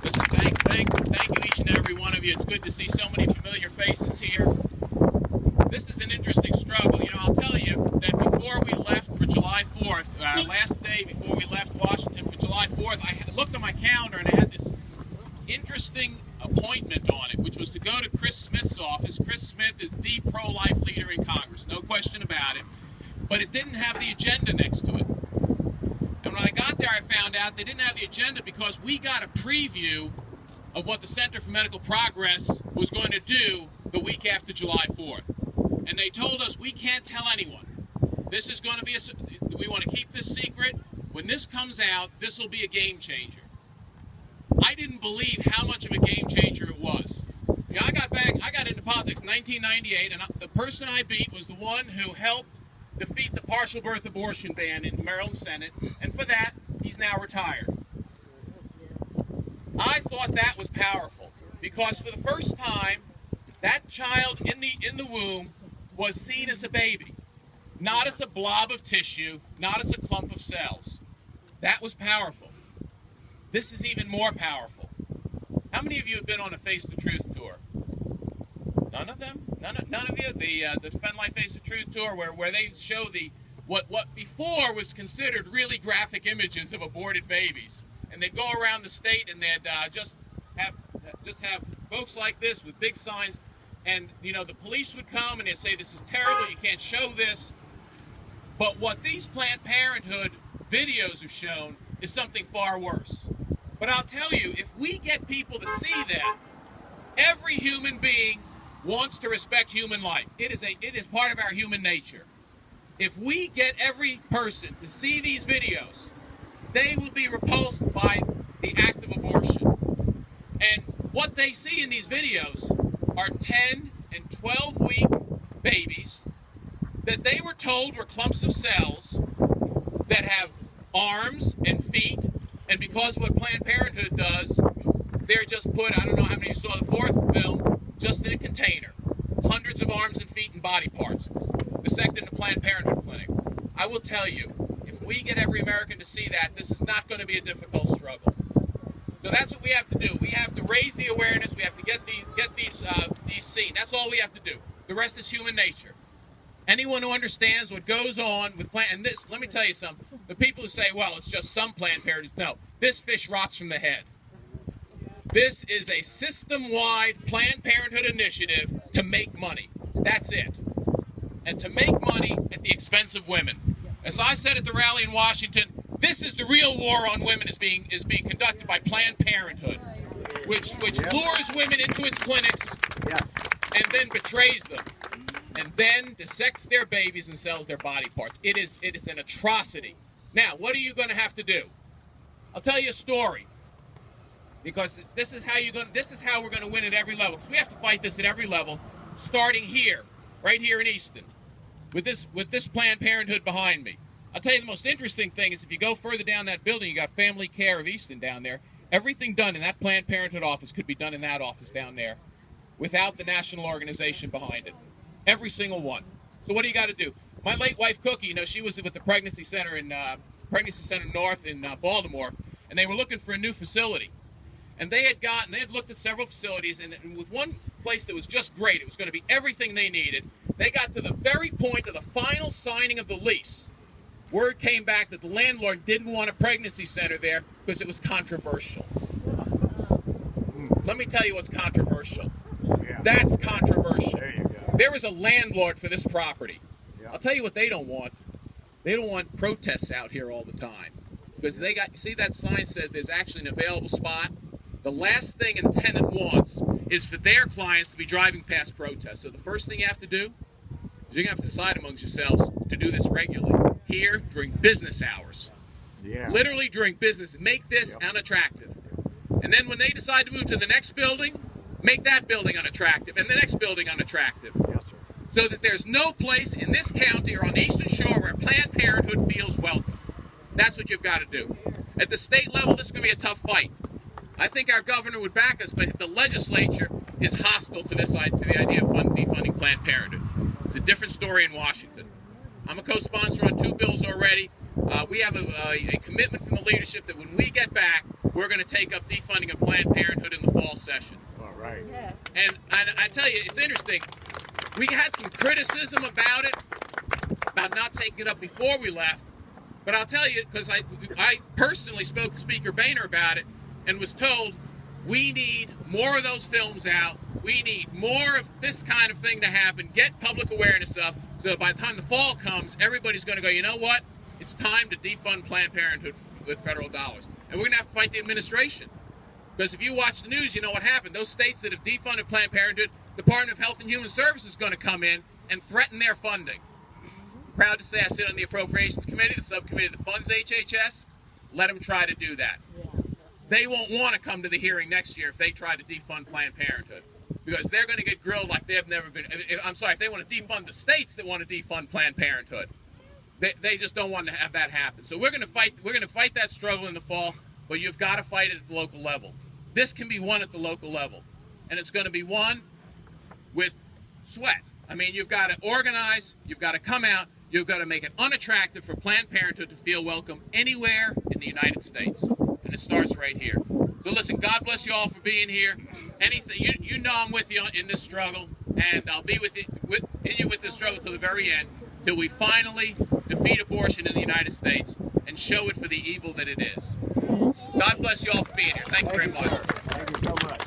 Listen, thank you each and every one of you. It's good to see so many familiar faces here. This is an interesting struggle. You know, I'll tell you that before we left for July 4th, last day before we left Washington for July 4th, I had looked at my calendar and I had this interesting appointment on it, which was to go to Chris Smith's office. Chris Smith is the pro-life leader in Congress, no question about it. But it didn't have the agenda next to it. And when I got there, I found out they didn't have the agenda because we got a preview of what the Center for Medical Progress was going to do the week after July 4th. And they told us we can't tell anyone. This is going to be we want to keep this secret. When this comes out, this will be a game changer. I didn't believe how much of a game changer it was. You know, I got into politics in 1998, and the person I beat was the one who helped defeat the partial birth abortion ban in the Maryland Senate, and for that, he's now retired. I thought that was powerful, because for the first time, that child in the womb was seen as a baby, not as a blob of tissue, not as a clump of cells. That was powerful. This is even more powerful. How many of you have been on a Face the Truth tour? None of them? None of you? The Defend Life Face the Truth tour, where they show what before was considered really graphic images of aborted babies, and they'd go around the state and they'd just have folks like this with big signs, and you know the police would come and they'd say this is terrible, you can't show this. But what these Planned Parenthood videos have shown is something far worse. But I'll tell you, if we get people to see that, every human being wants to respect human life. It is part of our human nature. If we get every person to see these videos, they will be repulsed by the act of abortion. And what they see in these videos are 10 and 12-week babies that they were told were clumps of cells that have arms and feet, and because of what Planned Parenthood does, they're just put, I don't know how many you saw the fourth film, just in a container. Hundreds of arms and feet and body parts. Dissected in a Planned Parenthood clinic. I will tell you, if we get every American to see that, this is not going to be a difficult struggle. So that's what we have to do. We have to raise the awareness. We have to get these seen. That's all we have to do. The rest is human nature. Anyone who understands what goes on with and this, let me tell you something. The people who say, well, it's just some Planned Parenthood, no, this fish rots from the head. This is a system-wide Planned Parenthood initiative to make money. That's it. And to make money at the expense of women. As I said at the rally in Washington, this is the real war on women is being conducted by Planned Parenthood, which lures women into its clinics and then betrays them, and then dissects their babies and sells their body parts. It is an atrocity. Now, what are you going to have to do? I'll tell you a story, because this is how we're going to win at every level. We have to fight this at every level, starting here, right here in Easton, with this Planned Parenthood behind me. I'll tell you the most interesting thing is if you go further down that building, you got Family Care of Easton down there. Everything done in that Planned Parenthood office could be done in that office down there without the national organization behind it. Every single one. So what do you got to do? My late wife, Cookie, you know, she was with the Pregnancy Center North in Baltimore, and they were looking for a new facility. And they had looked at several facilities, and with one place that was just great, it was going to be everything they needed. They got to the very point of the final signing of the lease. Word came back that the landlord didn't want a pregnancy center there because it was controversial. Let me tell you what's controversial. Yeah. That's controversial. There you go. There is a landlord for this property. Yeah. I'll tell you what they don't want. They don't want protests out here all the time. Because you see that sign says there's actually an available spot? The last thing a tenant wants is for their clients to be driving past protests. So the first thing you have to do is you're going to have to decide amongst yourselves to do this regularly. Here, during business hours. Yeah. Literally during business. Make this unattractive. And then when they decide to move to the next building, make that building unattractive and the next building unattractive. Yes, sir. So that there's no place in this county or on the Eastern Shore where Planned Parenthood feels welcome. That's what you've got to do. At the state level, this is going to be a tough fight. I think our governor would back us, but the legislature is hostile to the idea of defunding Planned Parenthood. It's a different story in Washington. I'm a co-sponsor on 2 bills already. We have a commitment from the leadership that when we get back, we're going to take up defunding of Planned Parenthood in the fall session. All right. Yes. And I tell you, it's interesting. We had some criticism about it, about not taking it up before we left. But I'll tell you, because I personally spoke to Speaker Boehner about it and was told, we need more of those films out. We need more of this kind of thing to happen. Get public awareness up so that by the time the fall comes, everybody's going to go, you know what? It's time to defund Planned Parenthood with federal dollars. And we're going to have to fight the administration. Because if you watch the news, you know what happened. Those states that have defunded Planned Parenthood, the Department of Health and Human Services is going to come in and threaten their funding. Proud to say I sit on the Appropriations Committee, the subcommittee that funds HHS. Let them try to do that. They won't want to come to the hearing next year if they try to defund Planned Parenthood, because they're going to get grilled like they've never been. I'm sorry, if they want to defund the states that want to defund Planned Parenthood, they just don't want to have that happen. So we're going to fight. We're going to fight that struggle in the fall, but you've got to fight it at the local level. This can be won at the local level, and it's going to be won with sweat. I mean, you've got to organize. You've got to come out. You've got to make it unattractive for Planned Parenthood to feel welcome anywhere in the United States. And it starts right here. So listen, God bless you all for being here. Anything, you know I'm with you in this struggle, and I'll be with this struggle till the very end, till we finally defeat abortion in the United States and show it for the evil that it is. God bless you all for being here. Thank you very much. Thank you so much.